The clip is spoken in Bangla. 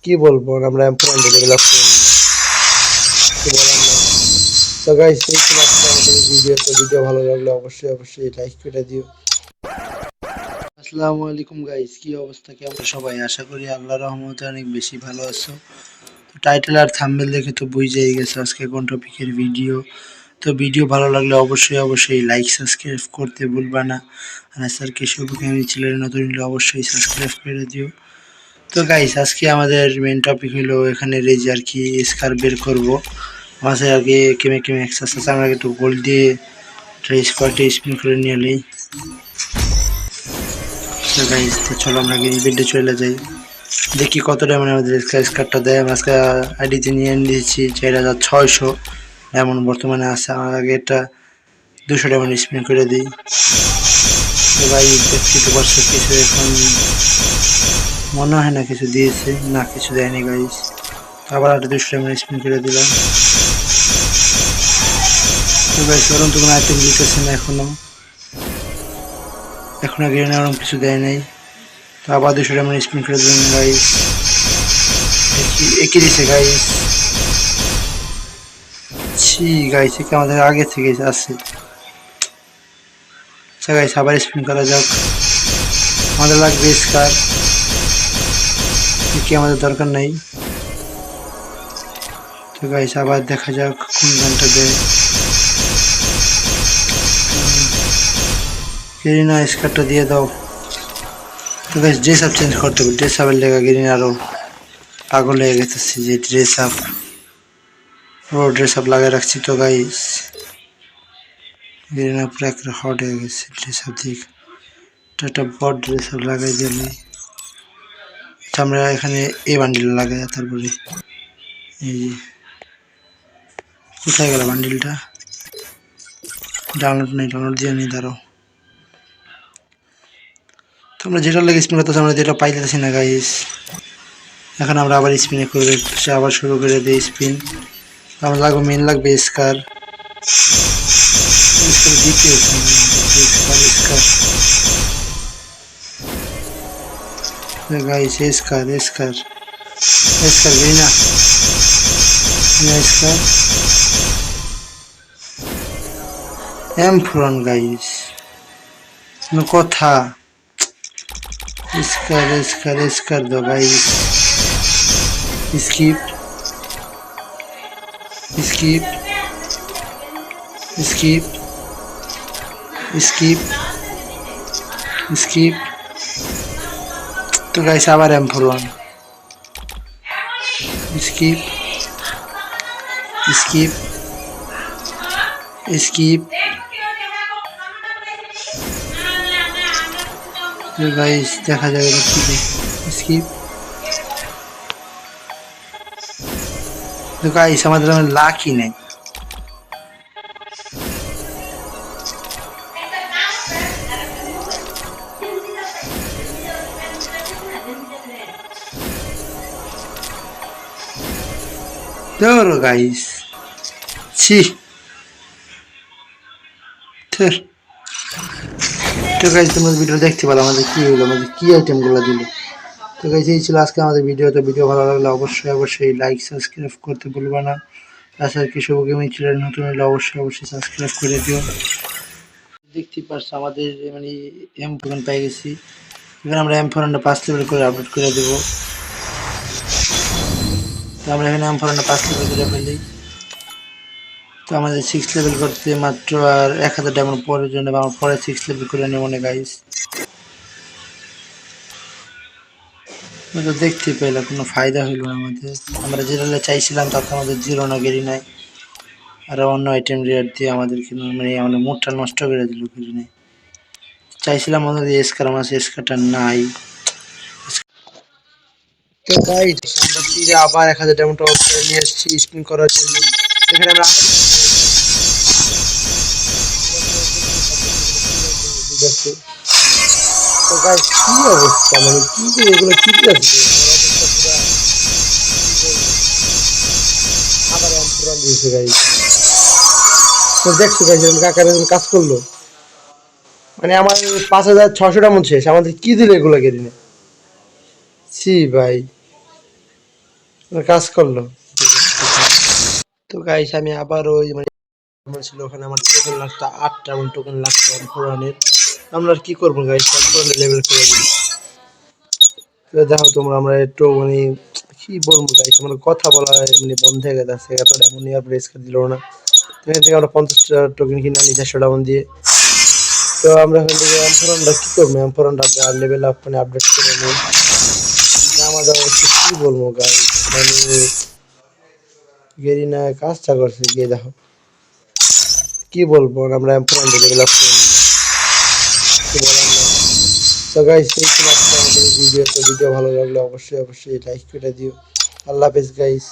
কি বলবো আমরা পুরান ডেভেলপ করে কি বলার নাই। তো গাইস এই ছিল আজকে আমাদের ভিডিও। তো ভিডিও ভালো লাগলে অবশ্যই লাইক করে দিও। আসসালামু আলাইকুম গাইস, কি অবস্থা কেমন সবাই? আশা করি আল্লাহর রহমতে অনেক বেশি ভালো আছো। তো টাইটেল আর থাম্বনেল দেখে তো বুঝেই গেছো আজকে কোন টপিকের ভিডিও। তো ভিডিও ভালো লাগলে অবশ্যই লাইক সাবস্ক্রাইব করতে ভুলবা না। আর স্যার কেশব গেমিং চ্যানেলে নতুন হলে অবশ্যই সাবস্ক্রাইব করে দিও। তো গাইস আজকে আমাদের মেন টপিক হলো এখানে রেজ আর কি স্কার বের করবো। মাঝে আগে কেমে এক্সারসাইজ আমরা একটু গোল দিয়ে স্কোয়াডে স্পিন করে নিয়ে নিই। তো গাইস তো চলো আমরা বেডে চলে যাই, দেখি কত ডায়মন্ড আমাদের স্কারটা দেয়। আমরা আজকে আইডিতে নিয়ে নিয়েছি 4600 ডায়মন্ড বর্তমানে আছে। আমার আগে এটা 200 ডায়মন্ড স্পিন করে দিই। তো ভাই দেখছি তো পারছো কিছু এখন মনে হয় না কিছু দিয়েছে, না কিছু দেয়নি গাইস। আবার একটা 200 ডায়মন্ড স্পিন করে দিলাম। তো গাইস ওরকম তো কোনো আইটেম দিতেছে না এখনো গ্রেন ওরকম কিছু দেয় নাই। তো আবার 200 ডায়মন্ড স্পিন করে দিলাম গাইস। দেখি একই দিছে গাইস। ছি গাইস একে আমাদের আগে থেকে আছে। আচ্ছা গাইস আবার স্পিন করা যাক, আমাদের লাগবে স্কার, কি আমাদের দরকার নাই। তো গাইস আবার দেখা যাক কোন গানটা দেয়। গেরিনা স্কারটা দিয়ে দাও। তো গাইস ড্রেস আপ চেঞ্জ করতে হবে, ড্রেস আপের লেগা গেরিনা আরো পাগল হয়ে গেছে যে ড্রেস আপ লাগিয়ে রাখছি। তো গাইস গেরিনা পুরো একটা হট হয়ে গেছে ড্রেস আপ দিকে, একটা বড় ড্রেস আপ লাগাই দিলে আমরা এখানে এই বান্ডিল লাগাই। তারপরে এই কোথায় গেল বান্ডিলটা, ডাউনলোড দিয়ে নি ধরো। তোমরা যেটা লাগে স্পিন করতেছো আমরা যেটা পাইতেছি না গাইস। এখন আমরা আবার স্পিনে করে আবার শুরু করে দিই স্পিন। আমার লাগবে মেন লাগবে স্কার দ্বিতীয় গাইস স্কার গেরিনা স্কার এমফ্রন গাইস কোনো কথা। স্কার দো গাইস। স্কিপ তো গাইস আবার এমফ্রন স্কিপ তো গাইস দেখা যাবে স্কিপ। তো গাইস আমাদের লাকি নেই। ধরো গাইস ছি ধর। তো গাইস তোমরা ভিডিও দেখতে পেলো আমাদের কি হলো, আমাদের কি আইটেমগুলো দিল। তো গাইস এই ছিল আজকে আমাদের ভিডিও। তো ভিডিও ভালো লাগলে অবশ্যই লাইক সাবস্ক্রাইব করতে ভুলবা না। তাছাড়া কেশব গেমিং চ্যানেল নতুন হলে অবশ্যই সাবস্ক্রাইব করে দিও। দেখতে পাচ্ছ আমাদের মানে এম4 পেয়ে গেছি। এখানে আমরা এম4 5 লেভেল করে আপডেট করে দেব। তো আমরা এখানে এম4 5 লেভেল করে ফেলি। তো আমাদের 6 লেভেল করতে মাত্র আর 1000 ডায়মন্ড পরের জন্য আমরা পরে 6 লেভেল করে নেব না গাইস। তো দেখতে পেলাম কোনো ফায়দা হইল না আমাদের। আমরা যেটা চাইছিলাম তাতে আমাদের জিরো না গেরি নাই, আর অন্য আইটেম রেয়ার দিয়ে আমাদেরকে মানে আমাদের মুডটা নষ্ট করে দিল। গেরি নাই চাইছিলাম আমাদের স্কার, আমার স্কারটা নাই। তো গাইস আমরা ফিরে আবার 1000 ডায়মন্ড টপ করে নিয়ে এসেছি স্পিন করার জন্য। এখানে আমরা তো গাইস কি অবস্থা, মানে কি এগুলো কি আছে আবার এমপুরান দিয়েছে গাইস। তো দেখছো গাইস কাকার কাজ করলো, মানে আমার 5600 ডায়মন্ড শেষ, আমাদের কি দিল এগুলো কেটে। সি ভাই কাজ করলো। তো গাইস আমি আবার ওই মানে আমার ছিল ওখানে আমার টোকেন লাগতো 8টা এমন টোকেন লাগতো পুরানের। আমরা আর কি করবো গাইস পুরানের লেভেল করে দিই। তো দেখো তোমরা আমরা একটু মানে কি বলবো গাইস আমার কথা বলা মানে বন্ধ হয়ে গেছে এতটা এমনই আর প্রেস করে দিল না। তো এখান থেকে আমরা 50টা টোকেন কিনে আনি 400 টাকা দিয়ে। তো আমরা এখান থেকে এমফোরনটা কি করবো এমফোরনটা আর লেভেল আপ মানে আপডেট করে নিই। আমাদের অবস্থা কি বলবো গাইস মানে গেরিনা কাজটা করছে গিয়ে দেখো কি বলবো আমরা এমফোরনটা লেভেল আপ করে নিলাম কিছু বলার নাই। তো গাইস এই ছিল আজকে আমাদের ভিডিও। তো ভিডিও ভালো লাগলে অবশ্যই লাইক করে দিও। আল্লাহ হাফেজ গাইস।